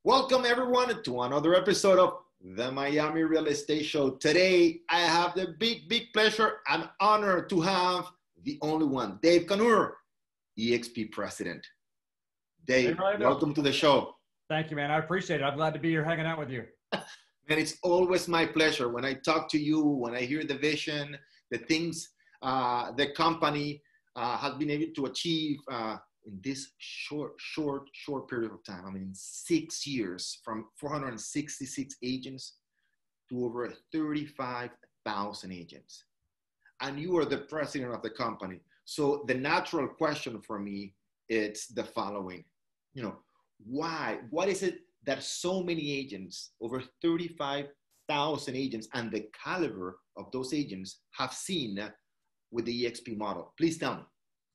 Welcome everyone to another episode of the Miami Real Estate Show. Today, I have the big pleasure and honor to have the only one, Dave Cannord, eXp President. Dave, Hey, welcome to the show. Thank you, man. I appreciate it. I'm glad to be here hanging out with you. Man, it's always my pleasure when I talk to you, when I hear the vision, the things the company has been able to achieve in this short period of time. I mean, 6 years, from 466 agents to over 35,000 agents. And you are the president of the company. So the natural question for me is the following. Why? What is it that so many agents, over 35,000 agents, and the caliber of those agents have seen with the eXp model? Please tell me.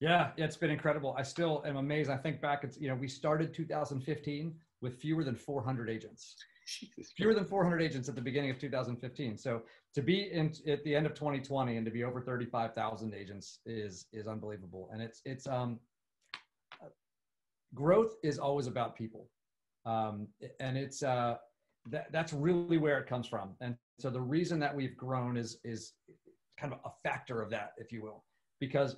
Yeah, it's been incredible. I still am amazed. I think back, we started 2015 with fewer than 400 agents. Fewer than 400 agents at the beginning of 2015. So to be at the end of 2020 and to be over 35,000 agents is unbelievable. And it's growth is always about people. And it's that's really where it comes from. And so the reason that we've grown is kind of a factor of that, if you will, because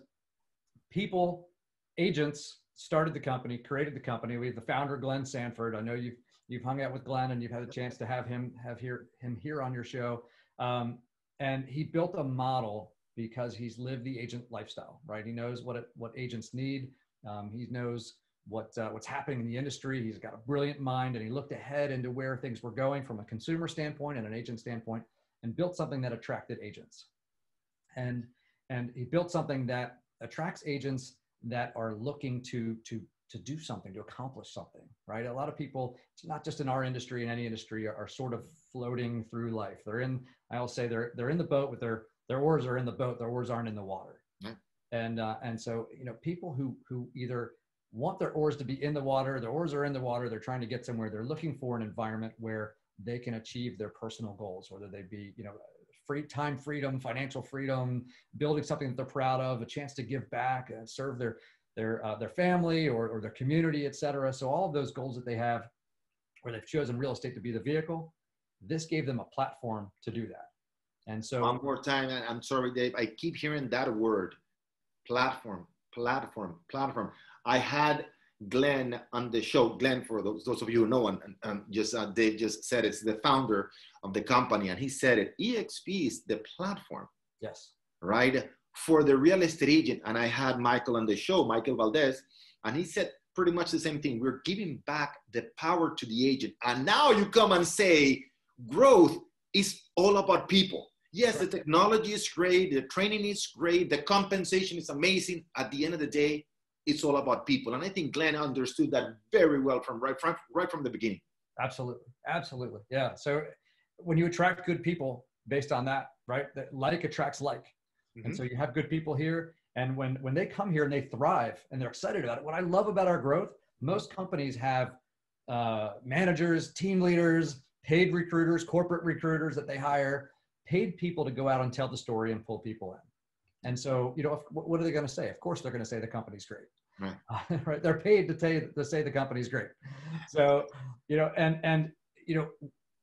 people, agents started the company, created the company. We have the founder, Glenn Sanford. I know you've hung out with Glenn and you've had a chance to have him here on your show. And he built a model because he's lived the agent lifestyle, right? He knows what agents need. He knows what's happening in the industry. He's got a brilliant mind, and he looked ahead into where things were going from a consumer standpoint and an agent standpoint, and built something that attracted agents. And he built something that attracts agents that are looking to do something, to accomplish something, right? A lot of people, it's not just in our industry, in any industry, are sort of floating through life. I'll say they're in the boat with their oars are in the boat, their oars aren't in the water. Yeah. And so, people who either want their oars to be in the water, their oars are in the water, they're trying to get somewhere, they're looking for an environment where they can achieve their personal goals, whether they be, free time freedom, financial freedom, building something that they're proud of, a chance to give back and serve their family or their community, et cetera. So all of those goals that they have, where they've chosen real estate to be the vehicle, this gave them a platform to do that. And so one more time, I'm sorry, Dave, I keep hearing that word, platform. I had Glenn on the show. Glenn, for those of you who know, and Dave just said it's the founder of the company, and he said it. eXp is the platform. Yes. Right, for the real estate agent. And I had Michael on the show, Michael Valdez, and he said pretty much the same thing. We're giving back the power to the agent. And now you come and say growth is all about people. Yes, the technology is great, the training is great, the compensation is amazing. At the end of the day, it's all about people. And I think Glenn understood that very well right from the beginning. Absolutely. Yeah. So when you attract good people based on that, right, that like attracts like. Mm-hmm. And so you have good people here. And when they come here and they thrive and they're excited about it, what I love about our growth, most companies have managers, team leaders, paid recruiters, corporate recruiters that they hire, paid people to go out and tell the story and pull people in. And so, what are they going to say? Of course, they're going to say the company's great. Right. Right. They're paid to say the company's great. So,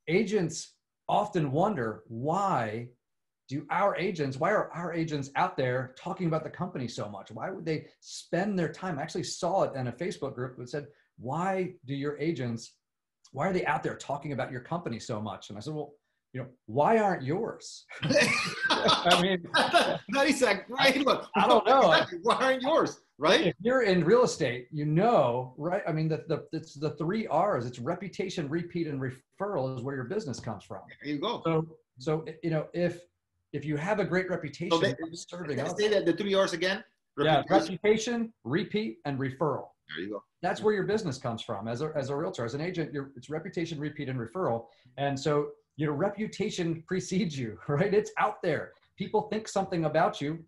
agents often wonder, why are our agents out there talking about the company so much? Why would they spend their time? I actually saw it in a Facebook group that said, why are they out there talking about your company so much? And I said, well, why aren't yours? I mean, that is a great one. I don't know. Exactly. Why aren't yours? Right? If you're in real estate, right? I mean, it's the 3 R's. It's reputation, repeat, and referral is where your business comes from. There you go. So if you have a great reputation, say that the 3 R's again. Reputation, repeat, and referral. There you go. That's where your business comes from. As a realtor, as an agent, it's reputation, repeat, and referral. And so your reputation precedes you, right? It's out there. People think something about you,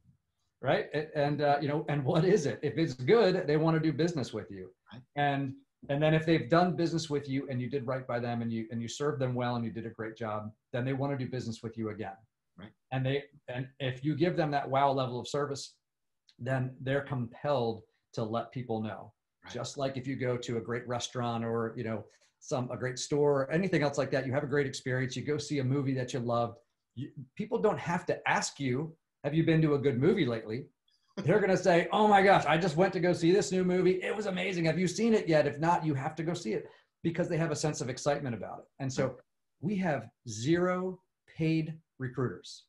right? And what is it? If it's good, they want to do business with you. Right. And then if they've done business with you and you did right by them and you served them well and you did a great job, then they want to do business with you again. Right. And if you give them that wow level of service, then they're compelled to let people know. Right. Just like if you go to a great restaurant or a great store, anything else like that. You have a great experience. You go see a movie that you loved. People don't have to ask you, have you been to a good movie lately? They're going to say, oh my gosh, I just went to go see this new movie. It was amazing. Have you seen it yet? If not, you have to go see it, because they have a sense of excitement about it. And so we have 0 paid recruiters.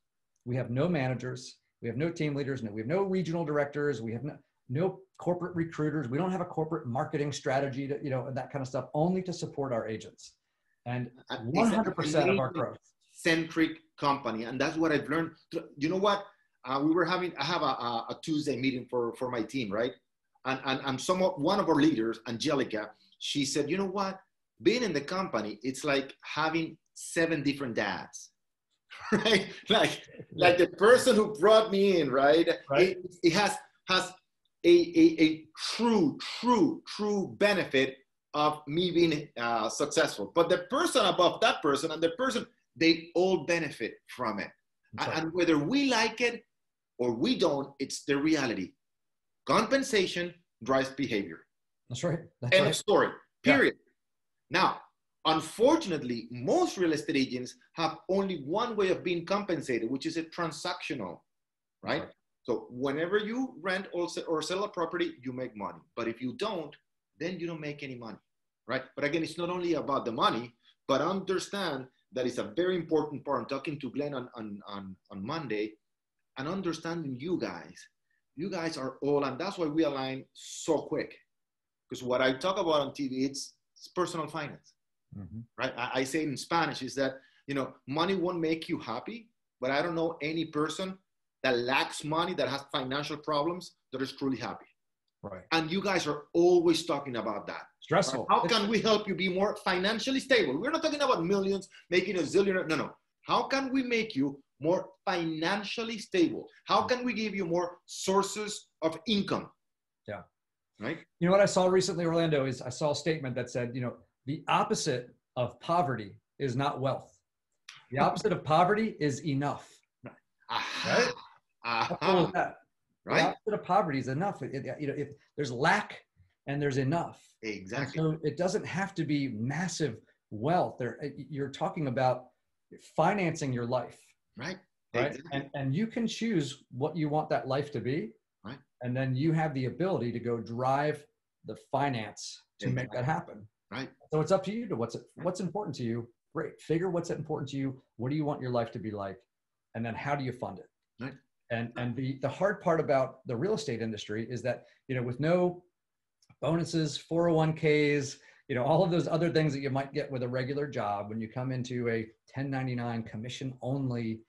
We have no managers. We have no team leaders. We have no regional directors. We have no corporate recruiters. We don't have a corporate marketing strategy to, that kind of stuff, only to support our agents. And 100% of our growth. Centric company. And that's what I've learned. You know what? I have a Tuesday meeting for my team, right? And one of our leaders, Angelica, she said, you know what? Being in the company, it's like having 7 different dads, right? Like the person who brought me in, right? It has a true benefit of me being successful. But the person above that person and the person, they all benefit from it. And whether we like it or we don't, it's the reality. Compensation drives behavior. That's right. End of story. Period. Yeah. Now, unfortunately, most real estate agents have only one way of being compensated, which is a transactional, right? So whenever you rent or sell a property, you make money. But if you don't, then you don't make any money, right? But again, it's not only about the money, but understand that is a very important part. I'm talking to Glenn on Monday, and understanding you guys are all, and that's why we align so quick. Because what I talk about on TV, it's personal finance, right? I say it in Spanish is that, money won't make you happy, but I don't know any person that lacks money, that has financial problems, that is truly happy. Right. And you guys are always talking about that. Stressful. How can we help you be more financially stable? We're not talking about millions, making a zillion. No. How can we make you more financially stable? How can we give you more sources of income? Yeah. Right. You know what I saw recently, Orlando, is I saw a statement that said, the opposite of poverty is not wealth. The opposite of poverty is enough. Right? How cool is that? Right. The opposite of poverty is enough. If there's lack and there's enough. Exactly. And so it doesn't have to be massive wealth. You're talking about financing your life. Right. Right. Exactly. And you can choose what you want that life to be. Right. And then you have the ability to go drive the finance to make that happen. Right. So it's up to you to what's important to you. Great. Figure what's important to you. What do you want your life to be like? And then how do you fund it? Right. And the hard part about the real estate industry is that, with no bonuses, 401ks, all of those other things that you might get with a regular job, when you come into a 1099 commission only,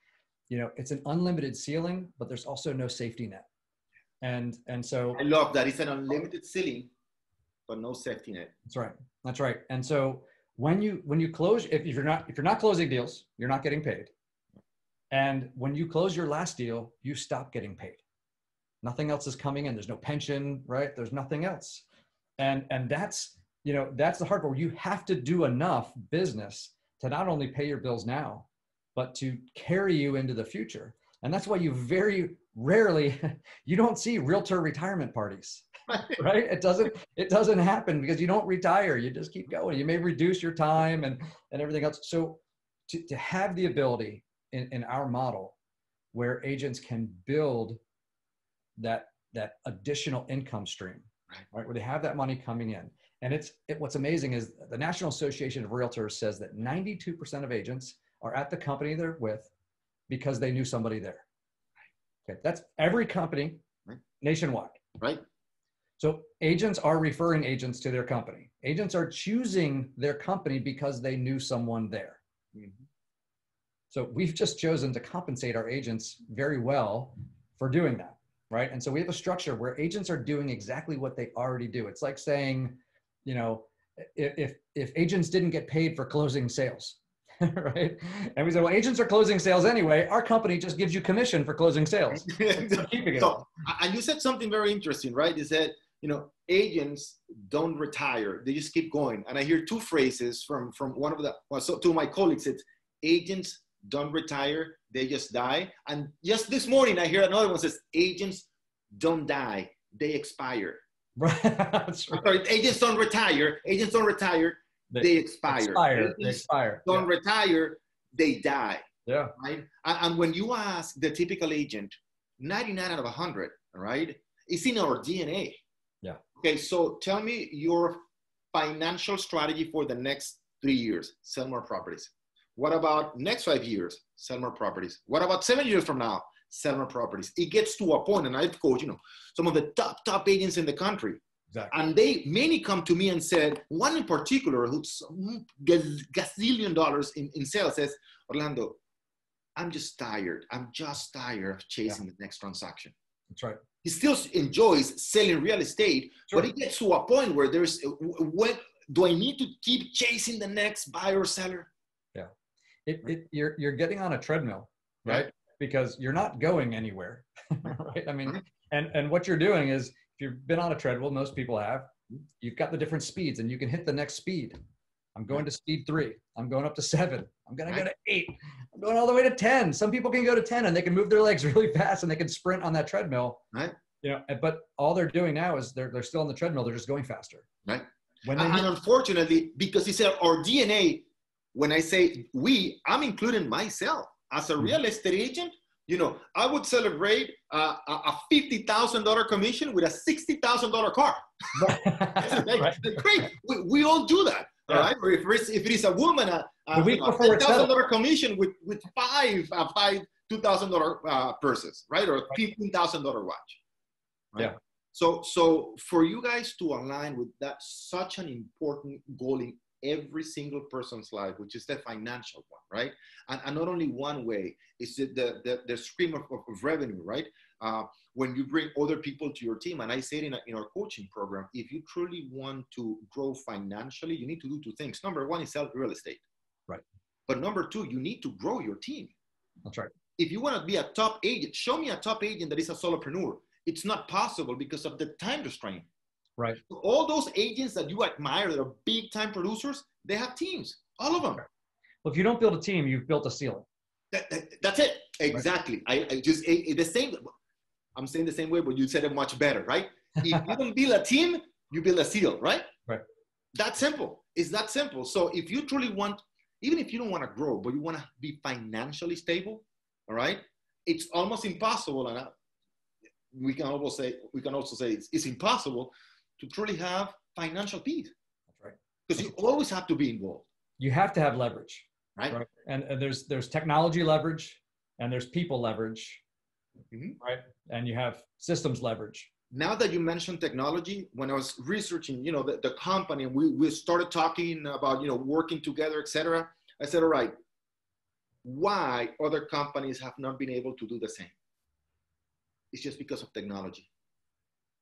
it's an unlimited ceiling, but there's also no safety net. And so I love that. It's an unlimited ceiling, but no safety net. That's right. And so when you close, if you're not closing deals, you're not getting paid. And when you close your last deal, you stop getting paid. Nothing else is coming in. There's no pension, right? There's nothing else. And that's the hard part. You have to do enough business to not only pay your bills now, but to carry you into the future. And that's why you very rarely, you don't see realtor retirement parties, right? It doesn't happen because you don't retire. You just keep going. You may reduce your time and everything else. So to have the ability in our model where agents can build that additional income stream, right? Where they have that money coming in. And what's amazing is the National Association of Realtors says that 92% of agents are at the company they're with because they knew somebody there. Okay, that's every company nationwide. Right. So agents are referring agents to their company. Agents are choosing their company because they knew someone there. Mm-hmm. So we've just chosen to compensate our agents very well for doing that, right? And so we have a structure where agents are doing exactly what they already do. It's like saying, if agents didn't get paid for closing sales, right? And we said, well, agents are closing sales anyway. Our company just gives you commission for closing sales. Keeping it. So, and you said something very interesting, right? You said, agents don't retire. They just keep going. And I hear 2 phrases from one of two of my colleagues. It's agents don't retire, they just die. And just this morning, I hear another one says, agents don't die, they expire. Right. That's right. Sorry, agents don't retire, they expire. They expire. Don't retire, they die. Yeah. Right. And when you ask the typical agent, 99 out of 100, right, it's in our DNA. Yeah. Okay. So tell me your financial strategy for the next 3 years. Sell more properties. What about next 5 years? Sell more properties. What about 7 years from now? Sell more properties. It gets to a point, and I've coached, some of the top agents in the country. Exactly. And many come to me and said, one in particular who's gazillion dollars in sales says, Orlando, I'm just tired. I'm just tired of chasing the next transaction. That's right. He still enjoys selling real estate, but it gets to a point where when do I need to keep chasing the next buyer or seller? Yeah. You're getting on a treadmill, right? Because you're not going anywhere, right? I mean, and what you're doing is, if you've been on a treadmill, most people have, you've got the different speeds and you can hit the next speed. I'm going to speed 3. I'm going up to 7. I'm going to go to 8. I'm going all the way to 10. Some people can go to 10 and they can move their legs really fast and they can sprint on that treadmill. Right. But all they're doing now is they're still on the treadmill. They're just going faster. Right. And unfortunately, because it's our DNA, when I say we, I'm including myself as a real estate agent. I would celebrate a $50,000 commission with a $60,000 car. Right. Great. We all do that. All right. Or if it is a woman, a $10,000 commission with five $2,000 purses, right? Or $15,000 watch. Right? Yeah. So for you guys to align with that, such an important goal in every single person's life, which is the financial one, right? And not only one way, it's the stream of revenue, right? When you bring other people to your team, and I say it in our coaching program, if you truly want to grow financially, you need to do 2 things. Number 1 is sell real estate. Right. But number 2, you need to grow your team. That's right. If you want to be a top agent, show me a top agent that is a solopreneur. It's not possible because of the time restraint. Right. So all those agents that you admire that are big time producers, they have teams, all of them. Well, if you don't build a team, you've built a ceiling. That's it. Exactly. Right. I just, the same, I'm saying the same way, but you said it much better, right? If you don't build a team, you build a seal, right? Right. That's simple. It's that simple. So if you truly want, even if you don't want to grow, but you want to be financially stable, all right? It's almost impossible. And we can also say it's impossible to truly have financial peace. That's right. Because you always have to be involved. You have to have leverage. Right. And there's technology leverage and there's people leverage. Right. And you have systems leverage. Now that you mentioned technology, when I was researching, the company, and we started talking about, working together, etc. I said, all right, why other companies have not been able to do the same? It's just because of technology,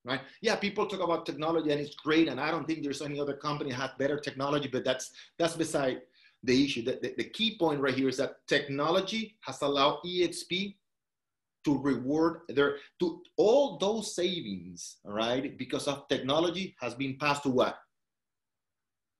right? Yeah, people talk about technology and it's great, and I don't think there's any other company that has better technology, but that's beside the issue. The key point right here is that technology has allowed eXp to reward all those savings, all right, because of technology has been passed to what?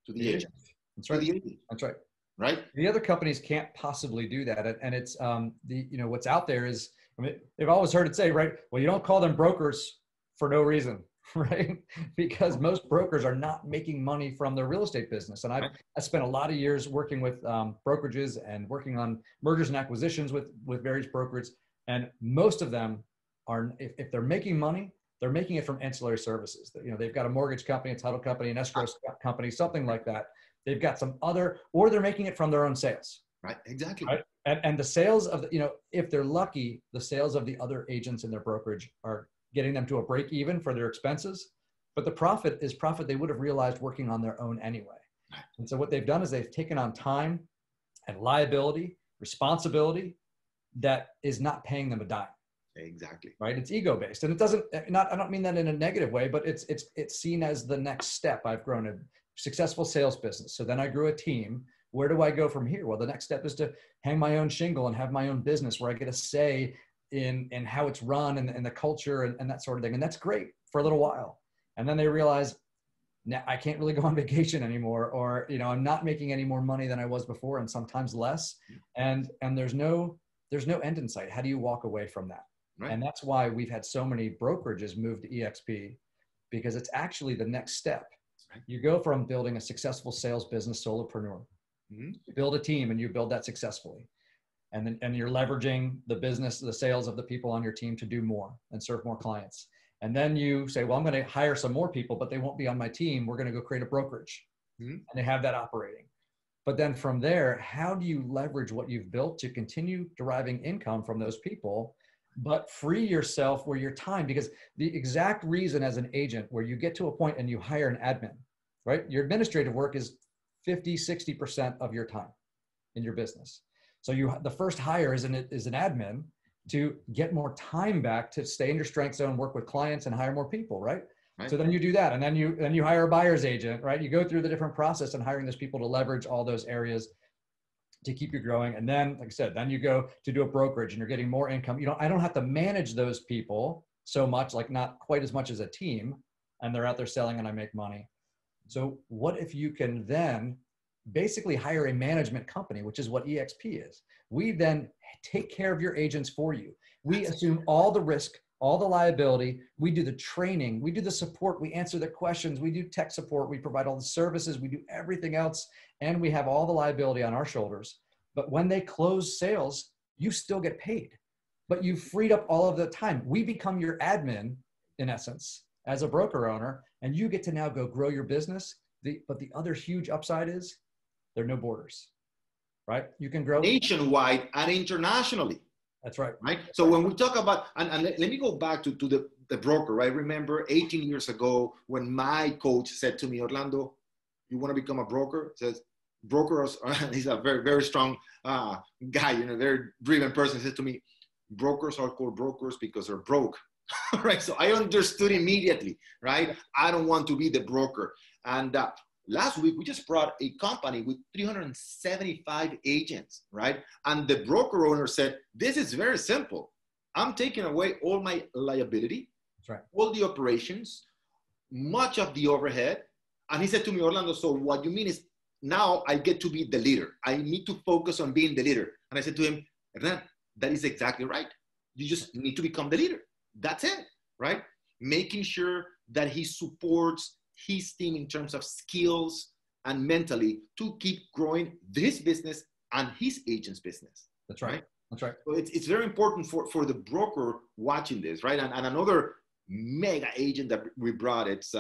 To the agent. That's right. That's right. Right. The other companies can't possibly do that, and it's what's out there is, I mean, they've always heard it say, right? Well, you don't call them brokers for no reason, right? Because most brokers are not making money from their real estate business. And I spent a lot of years working with brokerages and working on mergers and acquisitions with various brokers. And most of them are, if they're making money, they're making it from ancillary services. They've got a mortgage company, a title company, an escrow company, something like that. They've got some other, or they're making it from their own sales. Right, exactly. Right? And the sales of, if they're lucky, the sales of the other agents in their brokerage are getting them to a break even for their expenses. But the profit is profit they would have realized working on their own anyway. And so what they've done is they've taken on time and liability, responsibility that is not paying them a dime. Exactly. Right. It's ego based. And it doesn't, I don't mean that in a negative way, but it's seen as the next step. I've grown a successful sales business. So then I grew a team. Where do I go from here? Well, the next step is to hang my own shingle and have my own business where I get a say in how it's run and the culture and that sort of thing. And that's great for a little while. And then they realize, now I can't really go on vacation anymore, or, I'm not making any more money than I was before, and sometimes less. And there's no end in sight. How do you walk away from that? Right. And that's why we've had so many brokerages move to eXp, because it's actually the next step. You go from building a successful sales business solopreneur, you build a team and you build that successfully. And you're leveraging the business, the sales of the people on your team to do more and serve more clients. And then you say, well, I'm going to hire some more people, but they won't be on my team. We're going to go create a brokerage. And they have that operating. But then from there, how do you leverage what you've built to continue deriving income from those people, but free yourself where your time? Because the exact reason as an agent where you get to a point and you hire an admin, right? Your administrative work is 50, 60% of your time in your business. So the first hire is an admin to get more time back to stay in your strength zone, work with clients and hire more people, right? So then you do that. And then you hire a buyer's agent, right? You go through the different process and hiring those people to leverage all those areas to keep you growing. And then, like I said, then you go to do a brokerage and you're getting more income. I don't have to manage those people so much, like not quite as much as a team, and they're out there selling and I make money. So what if you can then basically hire a management company, which is what eXp is. We then take care of your agents for you. We assume all the risk, all the liability. We do the training, we do the support, we answer the questions, we do tech support, we provide all the services, we do everything else, and we have all the liability on our shoulders. But when they close sales, you still get paid, but you've freed up all of the time. We become your admin, in essence, as a broker owner, and you get to now go grow your business. But the other huge upside is there are no borders, right? You can grow nationwide and internationally. That's right. Right. So when we talk about, and let me go back to the broker, right? Remember 18 years ago when my coach said to me, Orlando, you want to become a broker? He says, brokers, he's a very, very strong guy, very driven person. He said to me, brokers are called brokers because they're broke. Right. So I understood immediately, right? I don't want to be the broker. And last week, we just brought a company with 375 agents, right? And the broker owner said, this is very simple. I'm taking away all my liability, that's right, all the operations, much of the overhead. And he said to me, Orlando, so what you mean is now I get to be the leader. I need to focus on being the leader. And I said to him, Hernan, that is exactly right. You just need to become the leader. That's it, right? Making sure that he supports his team in terms of skills and mentally to keep growing this business and his agent's business. That's right. That's right. So it's very important for the broker watching this, right? And another mega agent that we brought, it's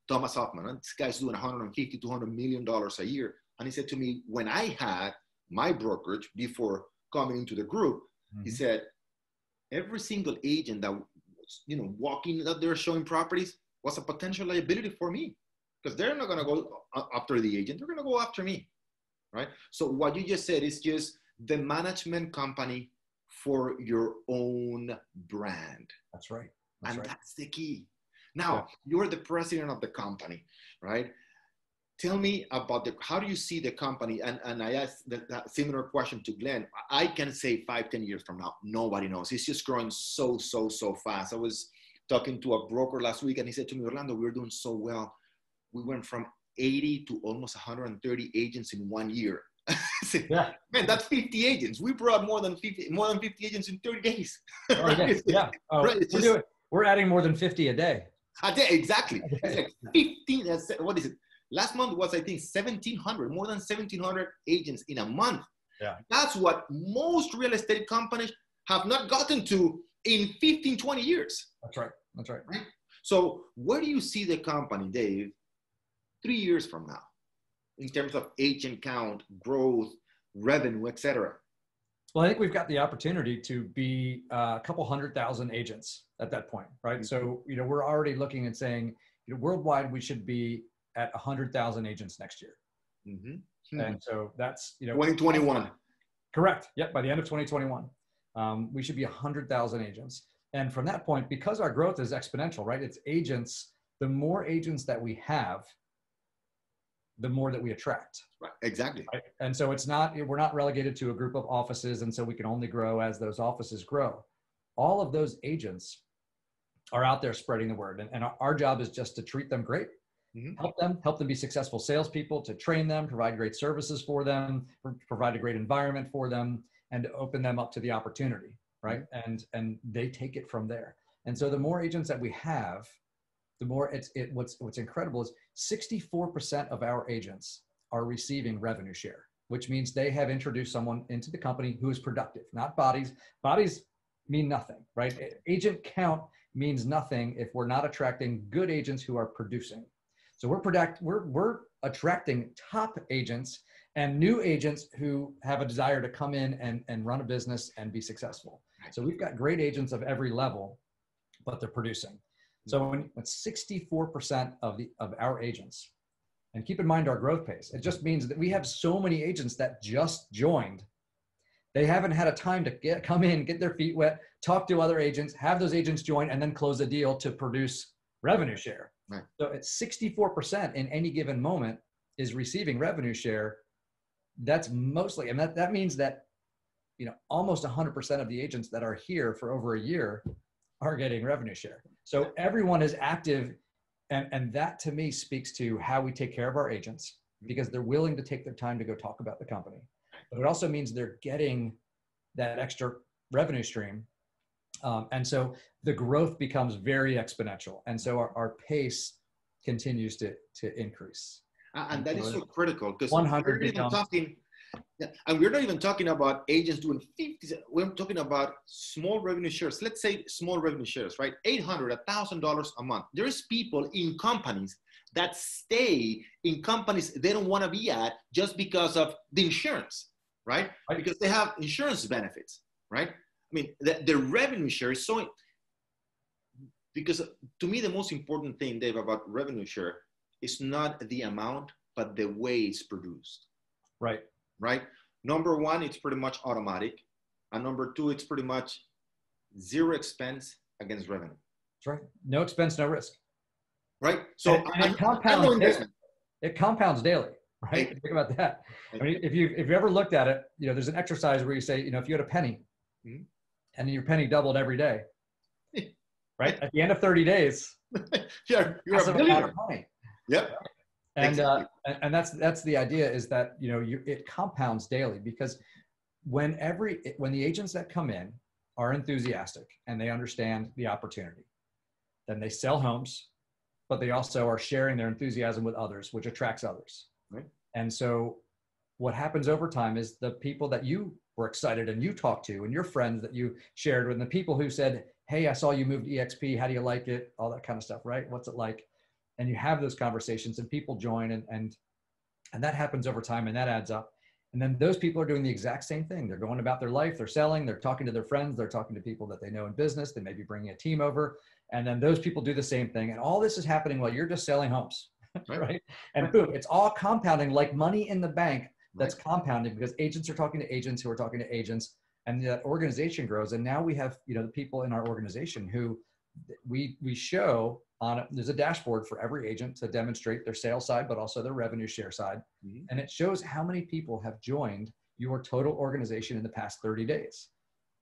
Thomas Hoffman. And this guy's doing $150, $200 million a year. And he said to me, when I had my brokerage before coming into the group, he said, every single agent that was, walking out there showing properties was a potential liability for me because they're not going to go after the agent. They're going to go after me, right? So what you just said is just the management company for your own brand. That's right. That's the key. Now, you're the president of the company, right? Tell me about how do you see the company? And I asked that similar question to Glenn. I can say 5-10 years from now, nobody knows. It's just growing so fast. I was talking to a broker last week and he said to me, Orlando, we're doing so well. We went from 80 to almost 130 agents in 1 year. Said, man, that's 50 agents. We brought more than 50 agents in 30 days. Right? Yeah. Oh, right. We're adding more than 50 a day. A day, exactly. It's like 15, what is it? Last month was, I think, 1,700, more than 1,700 agents in a month. Yeah. That's what most real estate companies have not gotten to in 15, 20 years. That's right. That's right. Right? So where do you see the company, Dave, 3 years from now in terms of agent count, growth, revenue, et cetera? Well, I think we've got the opportunity to be a couple 100,000 agents at that point, right? So, we're already looking and saying, worldwide, we should be at 100,000 agents next year. And so that's, 2021. Correct. Yep. By the end of 2021, we should be 100,000 agents. And from that point, because our growth is exponential, right? It's agents, the more agents that we have, the more that we attract. Right. Exactly. Right? And so we're not relegated to a group of offices. And so we can only grow as those offices grow. All of those agents are out there spreading the word. And our job is just to treat them great, help them be successful salespeople, to train them, provide great services for them, provide a great environment for them, and to open them up to the opportunity, right? And they take it from there. And so the more agents that we have, what's incredible is 64% of our agents are receiving revenue share, which means they have introduced someone into the company who is productive, not bodies. Bodies mean nothing, right? Agent count means nothing if we're not attracting good agents who are producing. So we're attracting top agents and new agents who have a desire to come in and run a business and be successful. So we've got great agents of every level, but they're producing. So when 64% of our agents, and keep in mind our growth pace, it just means that we have so many agents that just joined. They haven't had a time to come in, get their feet wet, talk to other agents, have those agents join, and then close a deal to produce revenue share. Right. So at 64% in any given moment is receiving revenue share. That's mostly, and that means that, almost 100% of the agents that are here for over a year are getting revenue share. So everyone is active. And that to me speaks to how we take care of our agents, because they're willing to take their time to go talk about the company. But it also means they're getting that extra revenue stream. And so the growth becomes very exponential. And so our pace continues to increase. And that is so critical, because 100 we're not even talking about agents doing 50. We're talking about small revenue shares. Let's say small revenue shares, right? $800, $1,000 a month. There's people in companies that stay in companies they don't want to be at just because of the insurance, right? Because they have insurance benefits, right? I mean, the revenue share is so, because to me, the most important thing, Dave, about revenue share is not the amount, but the way it's produced. Right. Right? Number one, it's pretty much automatic. And number two, it's pretty much zero expense against revenue. That's right. No expense, no risk. Right? So it compounds daily, right? Think about that. I mean, if you ever looked at it, there's an exercise where you say, if you had a penny and your penny doubled every day, right? At the end of 30 days, you're a billionaire. Yep. And and that's the idea, is that it compounds daily, because when the agents that come in are enthusiastic and they understand the opportunity, then they sell homes, but they also are sharing their enthusiasm with others, which attracts others. Right. And so what happens over time is the people that you were excited and you talked to, and your friends that you shared with, and the people who said, hey, I saw you moved to eXp, how do you like it? All that kind of stuff, right? What's it like? And you have those conversations and people join, and that happens over time, and that adds up. And then those people are doing the exact same thing. They're going about their life, they're selling, they're talking to their friends, they're talking to people that they know in business, they may be bringing a team over, and then those people do the same thing. And all this is happening while you're just selling homes, right? And boom, it's all compounding like money in the bank that's compounding, because agents are talking to agents who are talking to agents, and that organization grows. And now we have, the people in our organization who we show there's a dashboard for every agent to demonstrate their sales side, but also their revenue share side. And it shows how many people have joined your total organization in the past 30 days.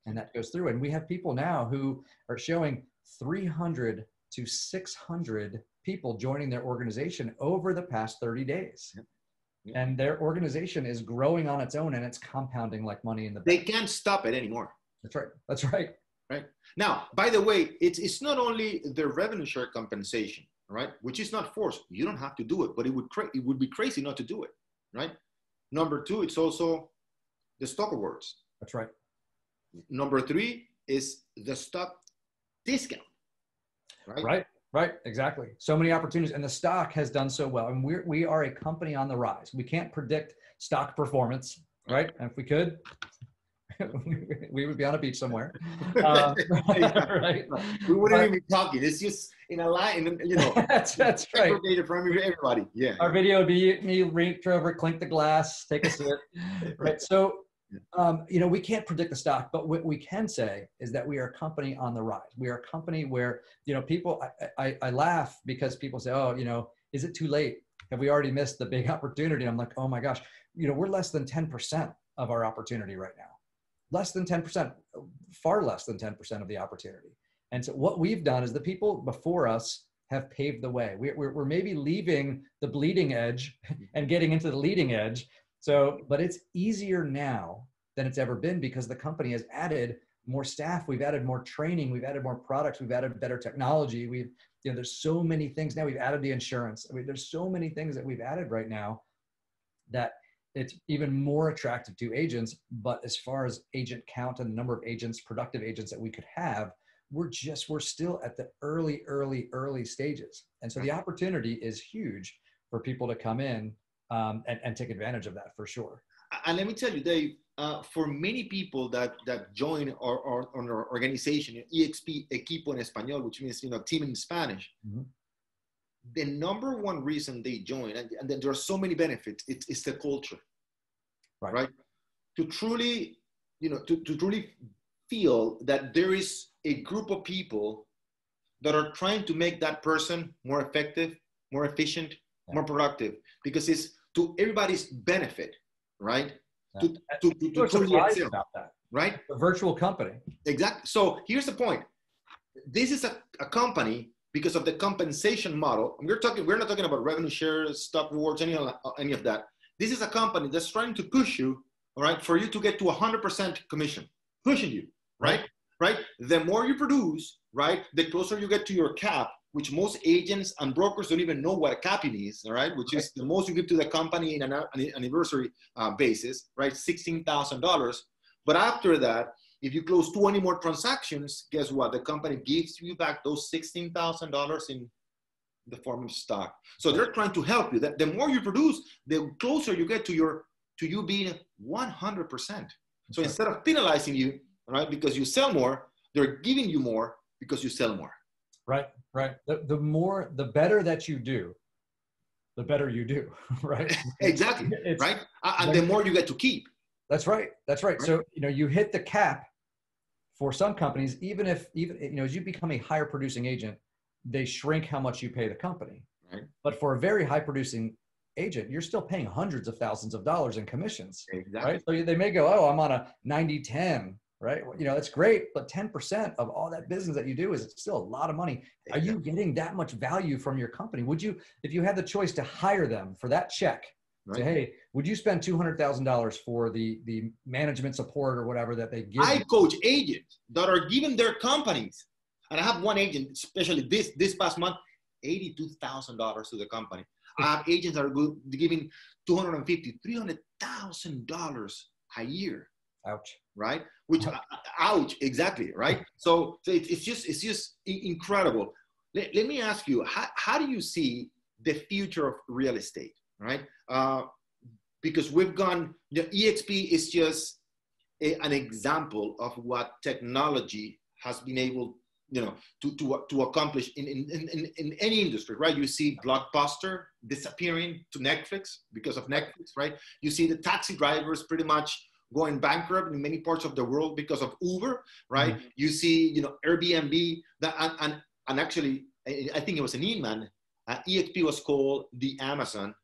And that goes through. And we have people now who are showing 300 to 600 people joining their organization over the past 30 days. And their organization is growing on its own, and it's compounding like money in the bank. They can't stop it anymore. That's right. That's right. Right. Now, by the way, it's not only the revenue share compensation, right? Which is not forced. You don't have to do it, but it would be crazy not to do it, right? Number two, it's also the stock awards. That's right. Number three is the stock discount, right? Right. Exactly. So many opportunities, and the stock has done so well. And we are a company on the rise. We can't predict stock performance, right? And if we could, we would be on a beach somewhere. Right? We wouldn't even be talking. It's just in a line, that's right. From everybody. Yeah. Our video would be me reach over, clink the glass, take a sip. Right. So, we can't predict the stock, but what we can say is that we are a company on the rise. We are a company where, people, I laugh because people say, oh, is it too late? Have we already missed the big opportunity? I'm like, oh my gosh, we're less than 10% of our opportunity right now. Less than 10%, far less than 10% of the opportunity. And so what we've done is the people before us have paved the way. We're maybe leaving the bleeding edge and getting into the leading edge. So, but it's easier now than it's ever been, because the company has added more staff. We've added more training. We've added more products. We've added better technology. We've you know, there's so many things now. We've added the insurance. I mean, there's so many things that we've added right now that it's even more attractive to agents. But as far as agent count and the number of agents, productive agents that we could have, we're still at the early stages. And so the opportunity is huge for people to come in and take advantage of that for sure. And let me tell you, Dave, for many people that join our organization, eXp Equipo en Español, which means, you know, team in Spanish, the number one reason they join, and there are so many benefits, it's the culture, right? To truly, you know, to truly feel that there is a group of people that are trying to make that person more effective, more efficient, more productive, because it's to everybody's benefit, right? To truly excel, about that, right? A virtual company. Exactly. So here's the point. This is a company because of the compensation model. We're not talking about revenue shares, stock rewards, any of that. This is a company that's trying to push you, all right, for you to get to 100% commission, pushing you, right? The more you produce, right, the closer you get to your cap, which most agents and brokers don't even know what a cap is, all right, which is the most you give to the company in an anniversary basis, right, $16,000. But after that, if you close 20 more transactions, guess what? The company gives you back those $16,000 in the form of stock. So they're trying to help you. The more you produce, the closer you get to you being 100%. So instead of penalizing you, right, because you sell more, they're giving you more because you sell more. Right. The better that you do, the better you do, right? Exactly, right? And the more you get to keep. That's right. So, you know, you hit the cap for some companies, even you know, as you become a higher producing agent, they shrink how much you pay the company. Right. But for a very high producing agent, you're still paying hundreds of thousands of dollars in commissions. Exactly. Right. So they may go, oh, I'm on a 90-10. Right. You know, that's great. But 10% of all that business that you do is still a lot of money. Are you getting that much value from your company? Would you, if you had the choice to hire them for that check, say, hey, would you spend $200,000 for the management support or whatever that they give? I coach agents that are giving their companies, and I have one agent, especially this past month, $82,000 to the company. I have agents that are giving $250,000, $300,000 a year. Ouch. Right? Which, ouch, exactly, right? So it's just incredible. Let me ask you, how do you see the future of real estate, right? Because we've gone, the eXp is just an example of what technology has been able, you know, to accomplish in any industry, right? You see Blockbuster disappearing to Netflix because of Netflix, right? You see the taxi drivers pretty much going bankrupt in many parts of the world because of Uber, right? Mm-hmm. You see, you know, Airbnb, and actually, I think it was an Inman, eXp was called the Amazon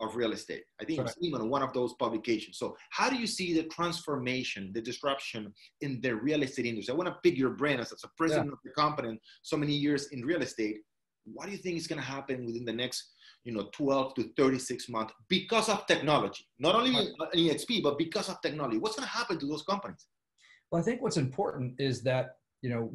of real estate. I think it was even one of those publications. So how do you see the transformation, the disruption in the real estate industry? I want to pick your brain as a president of the company and so many years in real estate. What do you think is going to happen within the next, you know, 12 to 36 months because of technology? Not only in eXp, but because of technology. What's going to happen to those companies? Well, I think what's important is that, you know,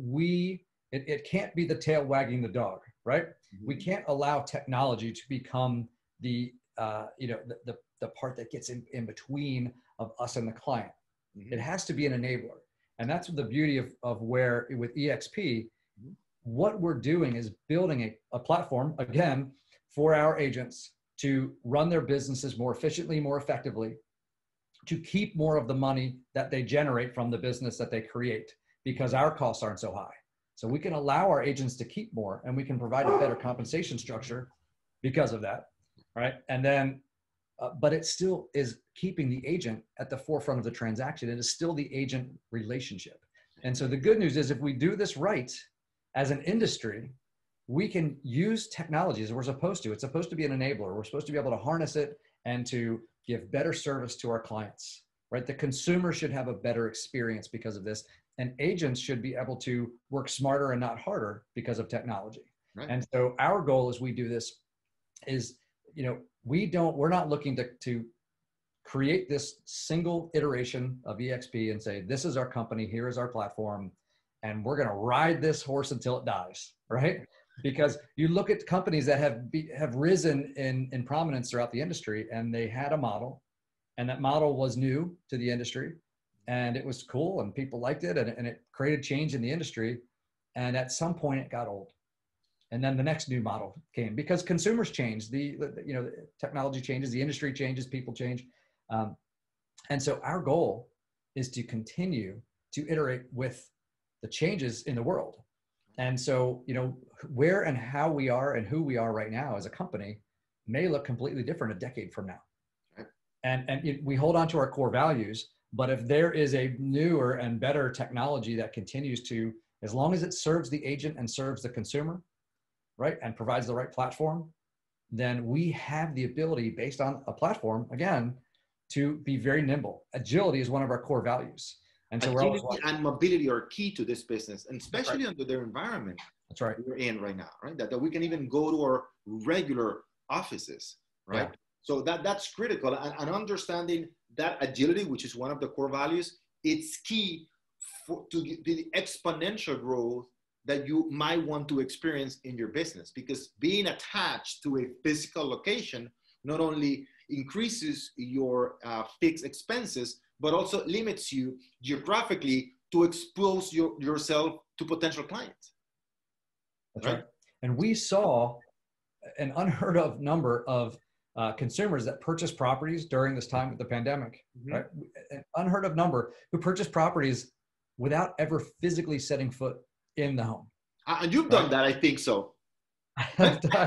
it can't be the tail wagging the dog, right? Mm-hmm. We can't allow technology to become the part that gets in between of us and the client. Mm-hmm. It has to be an enabler. And that's the beauty of where with eXp, mm-hmm. what we're doing is building a platform, again, for our agents to run their businesses more efficiently, more effectively, to keep more of the money that they generate from the business that they create, because our costs aren't so high. So we can allow our agents to keep more, and we can provide a better compensation structure because of that. Right. And then, but it still is keeping the agent at the forefront of the transaction. It is still the agent relationship. And so the good news is if we do this right as an industry, we can use technology as we're supposed to. It's supposed to be an enabler. We're supposed to be able to harness it and to give better service to our clients, right? The consumer should have a better experience because of this. And agents should be able to work smarter and not harder because of technology. Right. And so our goal as we do this is, you know, we're not looking to create this single iteration of eXp and say, this is our company, here is our platform, and we're going to ride this horse until it dies, right? because you look at companies that have risen in prominence throughout the industry, and they had a model, and that model was new to the industry, and it was cool, and people liked it, and it created change in the industry. And at some point, it got old, and then the next new model came because consumers change, the technology changes, the industry changes, people change, and so our goal is to continue to iterate with the changes in the world. And so, where and how we are and who we are right now as a company may look completely different a decade from now. Right. And we hold on to our core values, but if there is a newer and better technology that continues to, as long as it serves the agent and serves the consumer, right, and provides the right platform, then we have the ability, based on a platform, again, to be very nimble. Agility is one of our core values. And so agility and mobility are key to this business, and especially under their environment. That's right. We're in right now, right? That we can even go to our regular offices, right? Yeah. So that's critical. And understanding that agility, which is one of the core values, it's key to the exponential growth that you might want to experience in your business. Because being attached to a physical location not only increases your fixed expenses, but also limits you geographically to expose yourself to potential clients. That's right. And we saw an unheard of number of consumers that purchased properties during this time with the pandemic, right? An unheard of number who purchased properties without ever physically setting foot in the home. And you've done that, I think so. I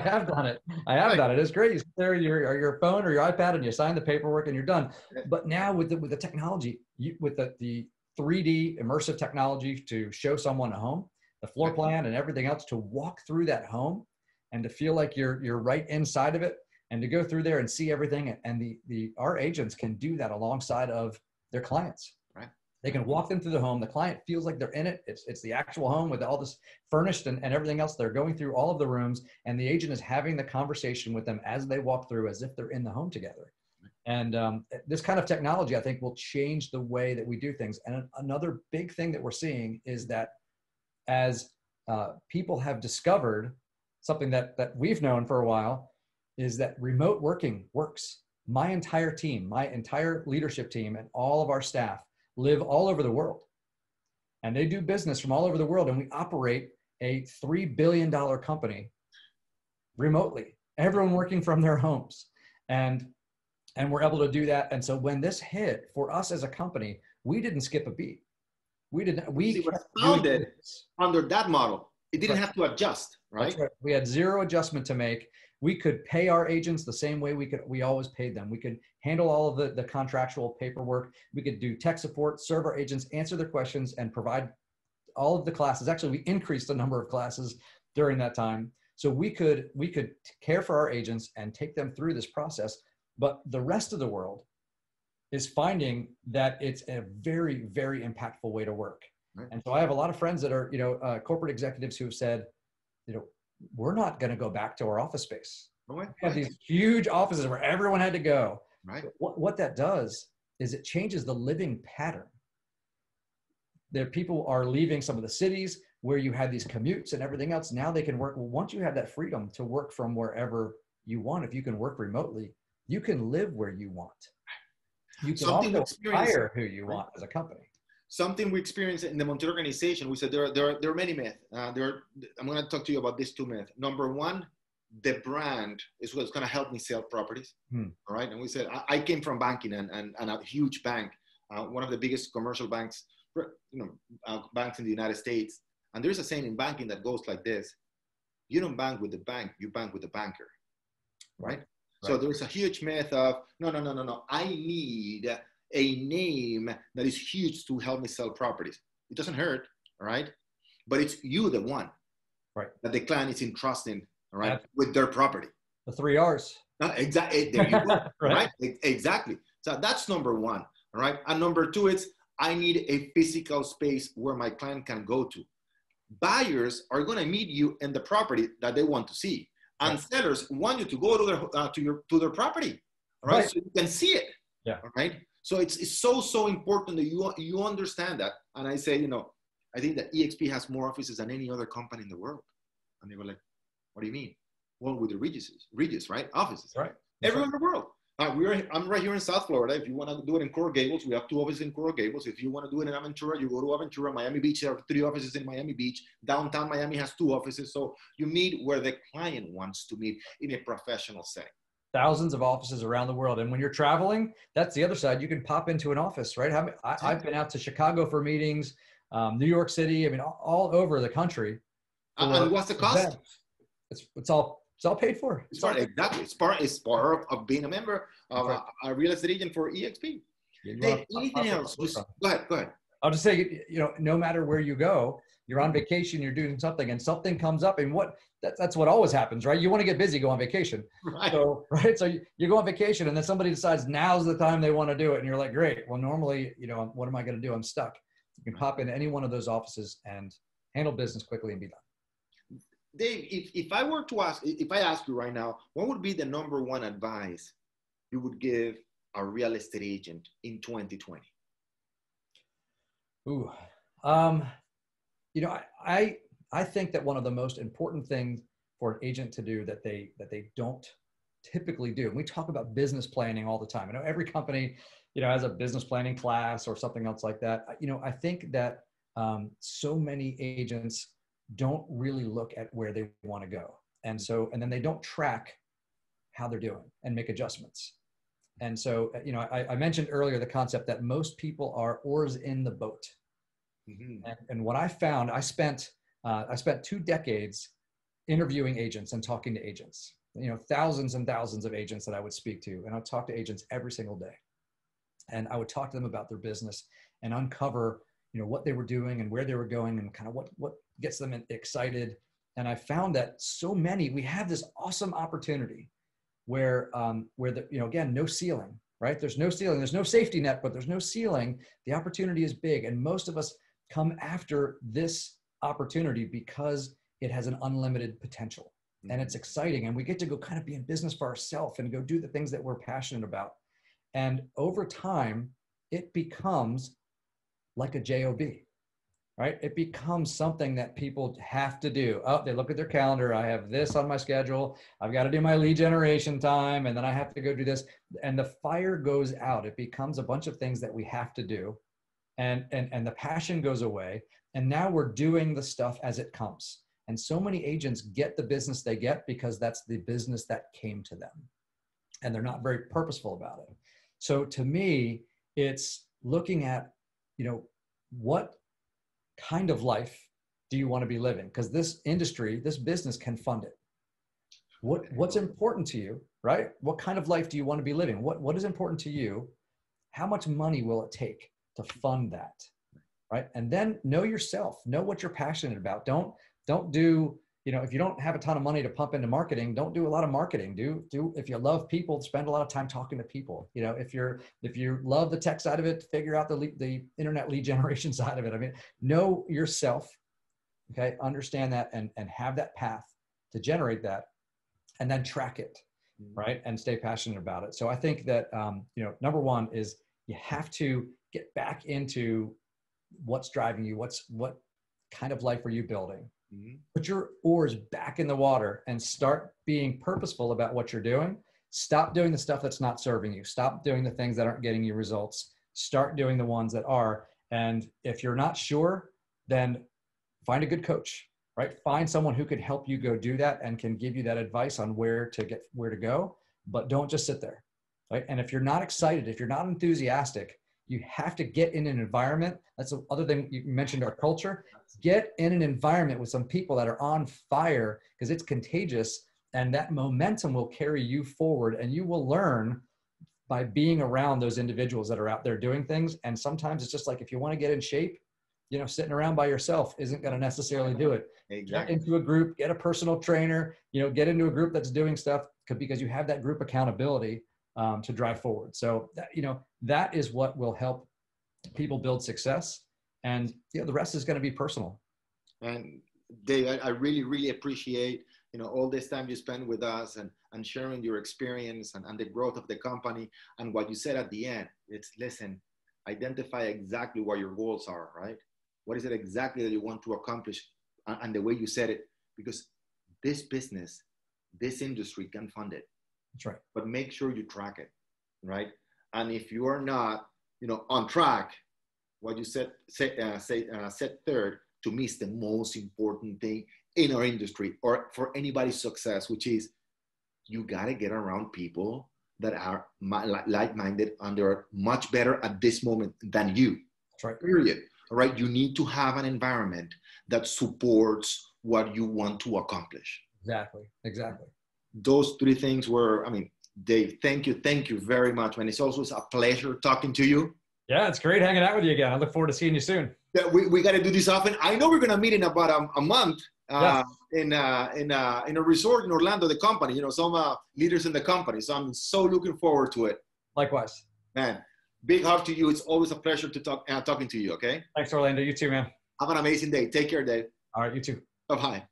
have done it. I have done it. It's great. You sit there, your phone or your iPad, and you sign the paperwork, and you're done. But now with the technology, with the 3D immersive technology to show someone a home, the floor plan and everything else, to walk through that home and to feel like you're right inside of it, and to go through there and see everything. And our agents can do that alongside of their clients. They can walk them through the home. The client feels like they're in it. It's the actual home with all this furnished and everything else. They're going through all of the rooms, and the agent is having the conversation with them as they walk through, as if they're in the home together. And this kind of technology, I think, will change the way that we do things. And another big thing that we're seeing is that as people have discovered something that we've known for a while, is that remote working works. My entire team, my entire leadership team, and all of our staff live all over the world, and they do business from all over the world. And we operate a $3 billion company remotely, everyone working from their homes. And we're able to do that. And so when this hit for us as a company, we didn't skip a beat. We were founded under that model. It didn't have to adjust, right? That's right. We had zero adjustment to make. We could pay our agents the same way we always paid them. We could handle all of the contractual paperwork. We could do tech support, serve our agents, answer their questions, and provide all of the classes. Actually, we increased the number of classes during that time. So we could care for our agents and take them through this process. But the rest of the world is finding that it's a very, very impactful way to work. Right. And so I have a lot of friends that are, corporate executives who have said, we're not going to go back to our office space. Right. We have these huge offices where everyone had to go. Right. What that does is it changes the living pattern. There, people are leaving some of the cities where you had these commutes and everything else. Now they can work. Well, once you have that freedom to work from wherever you want, if you can work remotely, you can live where you want. You can also hire who you want as a company. Something we experienced in the Montiel organization, we said there are many myths. I'm going to talk to you about these two myths. Number one, the brand is what's going to help me sell properties. All right. And we said, I came from banking and a huge bank, one of the biggest commercial banks, banks in the United States. And there's a saying in banking that goes like this: you don't bank with the bank, you bank with the banker. Right. So there's a huge myth of, no. I need a name that is huge to help me sell properties. It doesn't hurt, all right? But it's you, the one, right, that the client is entrusting, all right, with their property. The 3 R's. Exactly. There you go. Right? Exactly. So that's number one, all right? And number two, it's I need a physical space where my client can go to. Buyers are going to meet you in the property that they want to see, and sellers want you to go to their property, right? So you can see it. Yeah. All right. So it's so important that you understand that. And I say, I think that eXp has more offices than any other company in the world. And they were like, What do you mean? Well, with the Regis, right? Offices. Right. Everywhere in the world. I'm right here in South Florida. If you want to do it in Coral Gables, we have 2 offices in Coral Gables. If you want to do it in Aventura, you go to Aventura. Miami Beach, there are 3 offices in Miami Beach. Downtown Miami has 2 offices. So you meet where the client wants to meet in a professional setting. Thousands of offices around the world. And when you're traveling, that's the other side. You can pop into an office, right? I've been out to Chicago for meetings, New York City, I mean, all over the country. And what's the cost? It's all paid for. Exactly. It's part of being a member of a real estate agent for eXp. Dave, anything else? Go ahead. I'll just say, no matter where you go, you're on vacation, you're doing something, and something comes up, and that's what always happens, right? You want to get busy, go on vacation. Right. So you go on vacation, and then somebody decides now's the time they want to do it, and you're like, great. Well, normally, what am I going to do? I'm stuck. You can pop into any one of those offices and handle business quickly and be done. Dave, if I ask you right now, what would be the number one advice you would give a real estate agent in 2020? Ooh, I think that one of the most important things for an agent to do that they don't typically do, and we talk about business planning all the time. I know every company, has a business planning class or something else like that. I think that so many agents don't really look at where they want to go. And then they don't track how they're doing and make adjustments. And so, I mentioned earlier the concept that most people are oars in the boat. Mm-hmm. And what I found, I spent 2 decades interviewing agents and talking to agents, thousands and thousands of agents that I would speak to. And I'd talk to agents every single day. And I would talk to them about their business and uncover what they were doing and where they were going and kind of what gets them excited. And I found that so many, we have this awesome opportunity where again, no ceiling, right? There's no ceiling, there's no safety net, but there's no ceiling. The opportunity is big. And most of us come after this opportunity because it has an unlimited potential and it's exciting. And we get to go kind of be in business for ourselves and go do the things that we're passionate about. And over time, it becomes like a job, right? It becomes something that people have to do. Oh, they look at their calendar. I have this on my schedule. I've got to do my lead generation time. And then I have to go do this. And the fire goes out. It becomes a bunch of things that we have to do. And the passion goes away. And now we're doing the stuff as it comes. And so many agents get the business they get because that's the business that came to them. And they're not very purposeful about it. So to me, it's looking at, what kind of life do you want to be living? Because this industry, this business can fund it. What's important to you, right? What kind of life do you want to be living? What is important to you? How much money will it take to fund that, right? And then know yourself, know what you're passionate about. Don't do, if you don't have a ton of money to pump into marketing, don't do a lot of marketing. If you love people, spend a lot of time talking to people. If you love the tech side of it, figure out the internet lead generation side of it. I mean, know yourself, okay? Understand that and have that path to generate that and then track it, right? And stay passionate about it. So I think that, number one is you have to get back into what's driving you. What kind of life are you building? Put your oars back in the water and start being purposeful about what you're doing. Stop doing the stuff that's not serving you. Stop doing the things that aren't getting you results. Start doing the ones that are. And if you're not sure, then find a good coach, right? Find someone who could help you go do that and can give you that advice on where to go, but don't just sit there, right? And if you're not excited, if you're not enthusiastic, you have to get in an environment. That's the other thing you mentioned, our culture. Get in an environment with some people that are on fire because it's contagious, and that momentum will carry you forward, and you will learn by being around those individuals that are out there doing things. And sometimes it's just like, if you want to get in shape, sitting around by yourself isn't going to necessarily do it. Exactly. Get into a group, get a personal trainer, get into a group that's doing stuff because you have that group accountability to drive forward. So that is what will help people build success, and the rest is going to be personal. And Dave, I really, really appreciate all this time you spend with us and sharing your experience and the growth of the company. And what you said at the end, it's listen, identify exactly what your goals are, right? What is it exactly that you want to accomplish, and the way you said it, because this business, this industry can fund it. That's right. But make sure you track it, right? And if you are not, on track, what you set third, to me, is the most important thing in our industry or for anybody's success, which is you got to get around people that are like-minded and they're much better at this moment than you. That's right. Period. All right. You need to have an environment that supports what you want to accomplish. Exactly. Those three things were, Dave, thank you very much, man. It's always a pleasure talking to you. Yeah, it's great hanging out with you again. I look forward to seeing you soon. Yeah, we got to do this often. I know we're going to meet in about a month Yes. in a resort in Orlando, the company, some leaders in the company. So I'm so looking forward to it. Likewise. Man, big hug to you. It's always a pleasure to talking to you, okay? Thanks, Orlando. You too, man. Have an amazing day. Take care, Dave. All right, you too. Bye-bye.